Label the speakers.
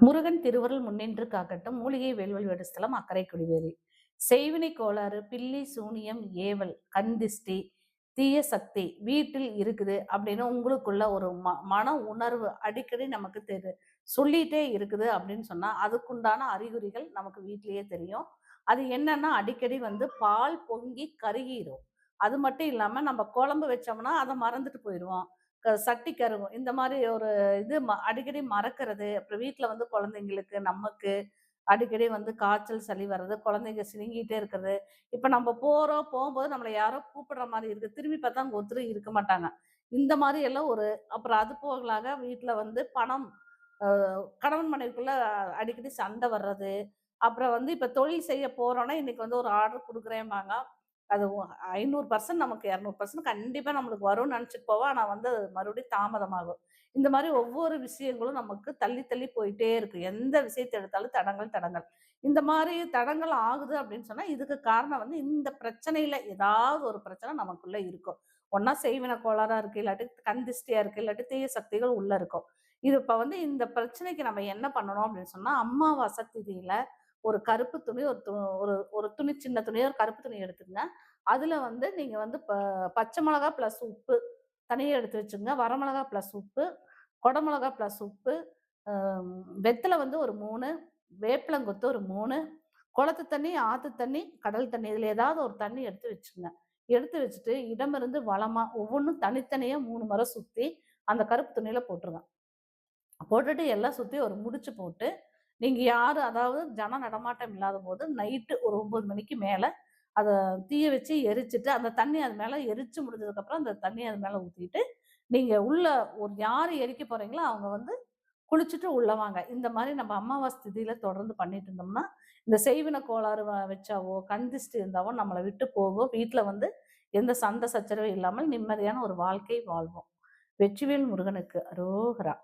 Speaker 1: முருகன் திருவருள் முன்னின்று காக்கட்டும். மூலிகை வேல்வல் வெடுஸ்தலம் அக்கரை குடிவேரி. செய்வினை கோளாறு, பில்லி, சூனியம், ஏவல், கண்திஷ்டி, தீய சக்தி வீட்டில் இருக்குது அப்படின்னு உங்களுக்குள்ள ஒரு மன உணர்வு அடிக்கடி நமக்கு சொல்லிட்டே இருக்குது அப்படின்னு சொன்னா அதுக்குண்டான அறிகுறிகள் நமக்கு வீட்டிலேயே தெரியும். அது என்னன்னா அடிக்கடி பால் பொங்கி கருகிரும். அது மட்டும் இல்லாம நம்ம குழம்பு வச்சோம்னா அதை மறந்துட்டு போயிடுவோம். சட்டி கருகும். இந்த மாதிரி ஒரு இது அடிக்கடி மறக்கிறது. அப்புறம் வீட்ல குழந்தைங்களுக்கு, நமக்கு அடிக்கடி காய்ச்சல், சளி வர்றது, குழந்தைங்க சிணுங்கிட்டே இருக்கிறது. இப்ப நம்ம போகும்போது நம்மள யாரோ கூப்பிடுற மாரி இருக்கு. திரும்பி பார்த்தா அங்க ஒருத்தரும் இருக்க மாட்டாங்க. இந்த மாரி எல்லாம் அப்புறம் அது போகலாக வீட்ல பணம் அ கணவன் மனைவிக்குள்ள அடிக்கடி சண்டை வர்றது. அப்புறம் இப்ப தொழில் செய்ய போறோம்னா, இன்னைக்கு ஒரு ஆர்டர் குடுக்குறேன்பாங்க. அது 500% நமக்கு 200% கண்டிப்பா நம்மளுக்கு வரும்னு நெனச்சுட்டு போவோம். ஆனா அது மறுபடியும் தாமதமாகும். இந்த மாரி ஒவ்வொரு விஷயங்களும் நமக்கு தள்ளி தள்ளி போயிட்டே இருக்கு. எந்த விஷயத்த எடுத்தாலும் தடங்கல், தடங்கல். இந்த மாரி தடங்கல் ஆகுது அப்படின்னு சொன்னா, இதுக்கு காரணம் இந்த பிரச்சனையில ஏதாவது ஒரு பிரச்சனை நமக்குள்ள இருக்கும். ஒண்ணா செய்வின கோளாறா இருக்கு, இல்லாட்டி கண் திஷ்டியா இருக்கு, இல்லாட்டி தீய சக்திகள் உள்ள இருக்கும். இது இப்ப இந்த பிரச்சனைக்கு நம்ம என்ன பண்ணணும் அப்படின்னு சொன்னா, அமாவாசை திதியில ஒரு கருப்பு துணி, ஒரு து ஒரு ஒரு துணி சின்ன துணியோ, ஒரு கருப்பு துணி எடுத்துக்கங்க. அதுல நீங்க பச்சை மிளகா பிளஸ் உப்பு தனியா எடுத்து வச்சுக்கங்க. வரமிளகா பிளஸ் உப்பு, கொடமிளகா பிளஸ் உப்பு, அ வெத்தல ஒரு 3, வேப்பிலங்கொத்து ஒரு 3, குளத்து தண்ணி, ஆத்து தண்ணி, கடல் தண்ணி இதுல ஏதாவது ஒரு தண்ணி எடுத்து வச்சுக்கங்க. எடுத்து வச்சுட்டு இடமிருந்து வலமா ஒவ்வொன்னும் தனித்தனியா 3 முறை சுத்தி அந்த கருப்பு துணியில போட்டுருங்க. போட்டுட்டு எல்லாம் சுத்தி ஒரு முடிச்சு போட்டு, நீங்க யாரு அதாவது ஜன நடமாட்டம் இல்லாதபோது நைட்டு ஒரு 9 மணிக்கு மேல அத தீய வச்சு எரிச்சுட்டு, அந்த தண்ணி அது மேல எரிச்சு முடிஞ்சதுக்கப்புறம் அந்த தண்ணிய அது மேல ஊத்திட்டு, நீங்க உள்ள யாரு எரிக்க போறீங்களோ அவங்க குளிச்சுட்டு உள்ள வாங்க. இந்த மாரி நம்ம அமாவாசை திதியில தொடர்ந்து பண்ணிட்டு இருந்தோம்னா, இந்த செய்வின கோளாறு வச்சாவோ, கண் திஷ்டி இருந்தாவோ நம்மள விட்டு போகும். வீட்ல எந்த சண்டை சச்சரவும் இல்லாமல் நிம்மதியான ஒரு வாழ்க்கை வாழ்வோம். வெற்றிவேல் முருகனுக்கு அரோகரா!